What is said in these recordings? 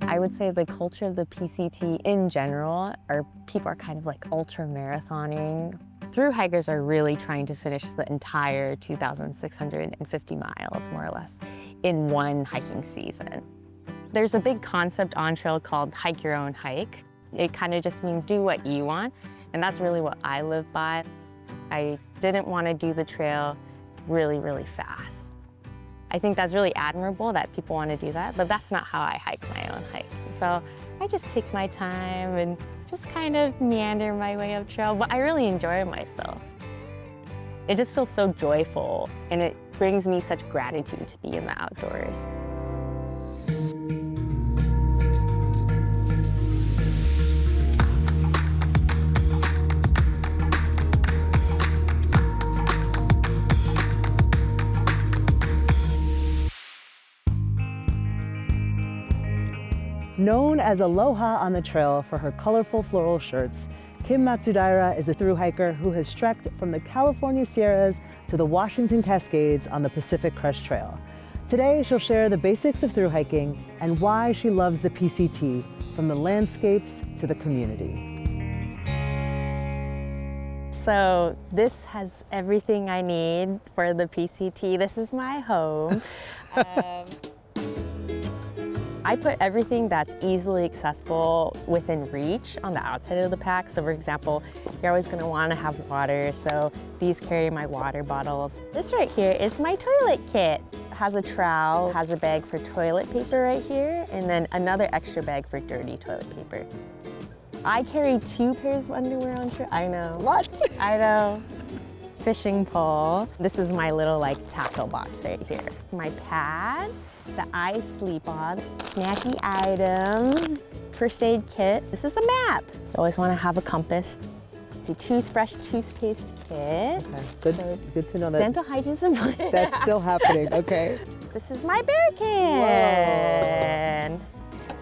I would say the culture of the PCT in general, people are kind of like ultra marathoning. Thru hikers are really trying to finish the entire 2,650 miles, more or less, in one hiking season. There's a big concept on trail called hike your own hike. It kind of just means do what you want, and that's really what I live by. I didn't want to do the trail really, really fast. I think that's really admirable that people want to do that, but that's not how I hike my own hike. So I just take my time and just kind of meander my way up trail, but I really enjoy myself. It just feels so joyful, and it brings me such gratitude to be in the outdoors. Known as Aloha on the trail for her colorful floral shirts, Kim Matsudaira is a thru hiker who has trekked from the California Sierras to the Washington Cascades on the Pacific Crest Trail. Today, she'll share the basics of thru hiking and why she loves the PCT, from the landscapes to the community. So this has everything I need for the PCT. This is my home. I put everything that's easily accessible within reach on the outside of the pack. So for example, you're always gonna wanna have water, so these carry my water bottles. This right here is my toilet kit. It has a trowel, has a bag for toilet paper right here, and then another extra bag for dirty toilet paper. I carry 2 pairs of underwear on trail. I know. What? I know. Fishing pole. This is my little tackle box right here. My pad that I sleep on, snacky items, first aid kit. This is a map. You always want to have a compass. It's a toothbrush, toothpaste kit. Okay, good to know that. Dental hygiene supply. That's still happening, okay. This is my bear can. Whoa.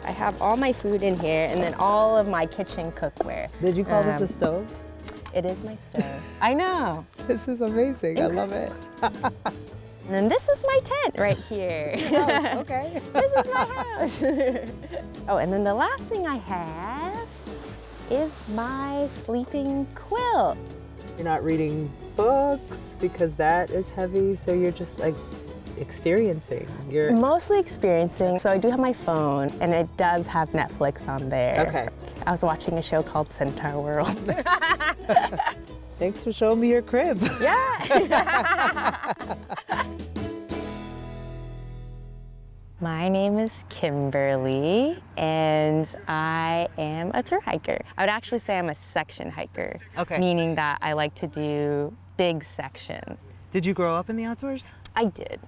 I have all my food in here, and then all of my kitchen cookware. Did you call this a stove? It is my stove. I know. This is amazing, I love it. And then this is my tent right here. House, okay. This is my house. Oh, and then the last thing I have is my sleeping quilt. You're not reading books because that is heavy, so you're just experiencing. You're mostly experiencing. So I do have my phone, and it does have Netflix on there. Okay. I was watching a show called Centaur World. Thanks for showing me your crib. Yeah. My name is Kimberly, and I am a thru hiker. I would actually say I'm a section hiker, meaning that I like to do big sections. Did you grow up in the outdoors? I did.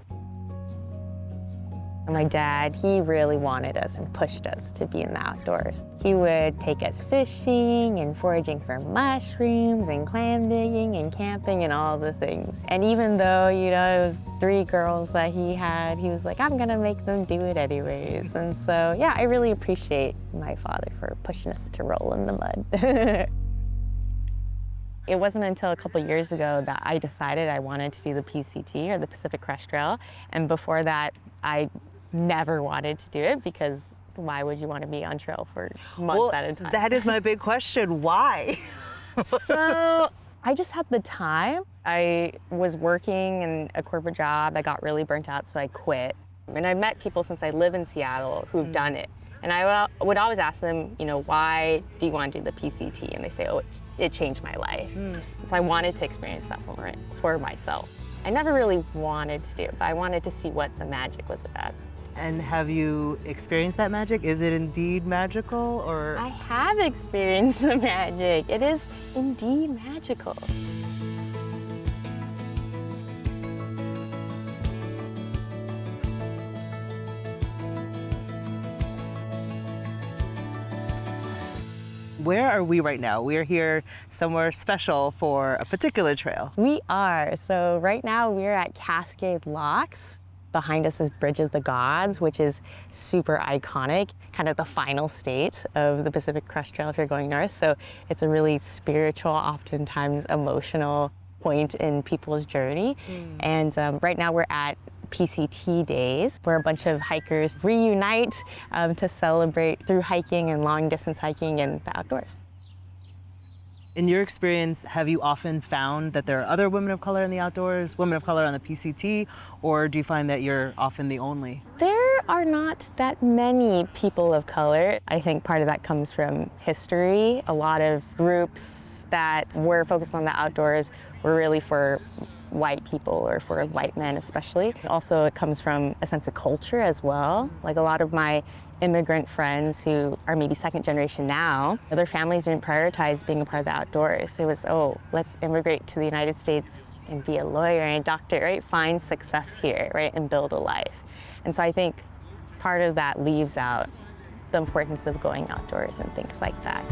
My dad, he really wanted us and pushed us to be in the outdoors. He would take us fishing and foraging for mushrooms and clam digging and camping and all the things. And even though, it was 3 girls that he had, he was like, I'm gonna make them do it anyways. And so, yeah, I really appreciate my father for pushing us to roll in the mud. It wasn't until a couple years ago that I decided I wanted to do the PCT, or the Pacific Crest Trail. And before that, I never wanted to do it, because why would you want to be on trail for months at a time? That is my big question. Why? So I just had the time. I was working in a corporate job. I got really burnt out, so I quit. And I've met people since I live in Seattle who've done it. And I would always ask them, why do you want to do the PCT? And they say, oh, it changed my life. And so I wanted to experience that for myself. I never really wanted to do it, but I wanted to see what the magic was about. And have you experienced that magic? Is it indeed magical, or? I have experienced the magic. It is indeed magical. Where are we right now? We are here somewhere special for a particular trail. We are. So right now we're at Cascade Locks. Behind us is Bridge of the Gods, which is super iconic, kind of the final state of the Pacific Crest Trail if you're going north. So it's a really spiritual, oftentimes emotional point in people's journey. And right now we're at PCT days, where a bunch of hikers reunite to celebrate through hiking and long distance hiking and the outdoors. In your experience, have you often found that there are other women of color in the outdoors, women of color on the PCT, or do you find that you're often the only? There are not that many people of color. I think part of that comes from history. A lot of groups that were focused on the outdoors were really for white people or for white men especially. Also, it comes from a sense of culture as well. Like a lot of my immigrant friends who are maybe second generation now, their families didn't prioritize being a part of the outdoors. It was, oh, let's immigrate to the United States and be a lawyer and a doctor, right? Find success here, right? And build a life. And so I think part of that leaves out the importance of going outdoors and things like that.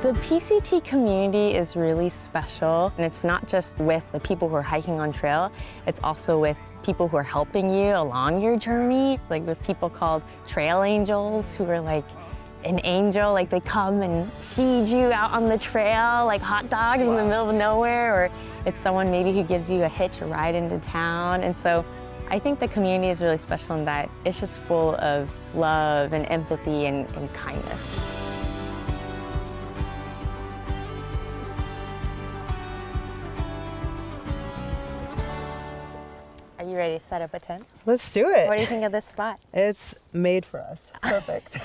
The PCT community is really special, and it's not just with the people who are hiking on trail, it's also with people who are helping you along your journey. Like with people called trail angels who are like an angel, like they come and feed you out on the trail like hot dogs in the middle of nowhere, or it's someone maybe who gives you a hitch ride into town. And so I think the community is really special in that it's just full of love and empathy and kindness. Are you ready to set up a tent? Let's do it. What do you think of this spot? It's made for us. Perfect.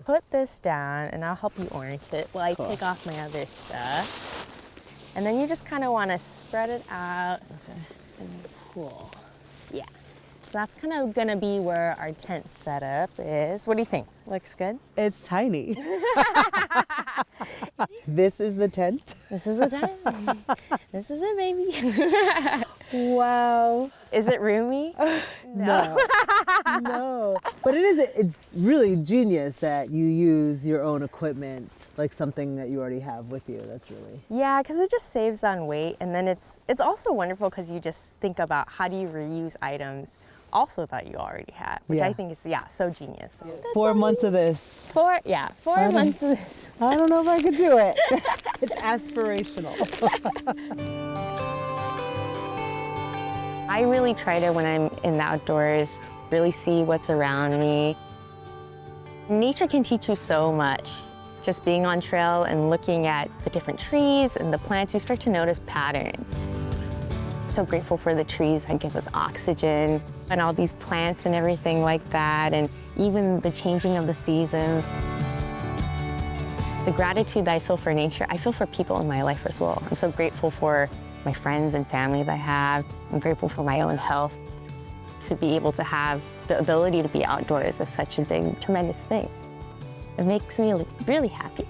Put this down and I'll help you orient it while I take off my other stuff. And then you just kind of want to spread it out. Okay. And cool. Yeah. So that's kind of gonna be where our tent setup is. What do you think? Looks good? It's tiny. This is the tent? This is the tent. This is it, baby. Wow. Is it roomy? No. No. But it's really genius that you use your own equipment, like something that you already have with you. That's really. Yeah, because it just saves on weight. And then it's also wonderful because you just think about how do you reuse items also that you already have, which I think is, so genius. So 4 months of this. 4 months of this. I don't know if I could do it. It's aspirational. I really try to, when I'm in the outdoors, really see what's around me. Nature can teach you so much. Just being on trail and looking at the different trees and the plants, you start to notice patterns. I'm so grateful for the trees that give us oxygen and all these plants and everything like that, and even the changing of the seasons. The gratitude that I feel for nature, I feel for people in my life as well. I'm so grateful for my friends and family that I have. I'm grateful for my own health. To be able to have the ability to be outdoors is such a big, tremendous thing. It makes me really happy.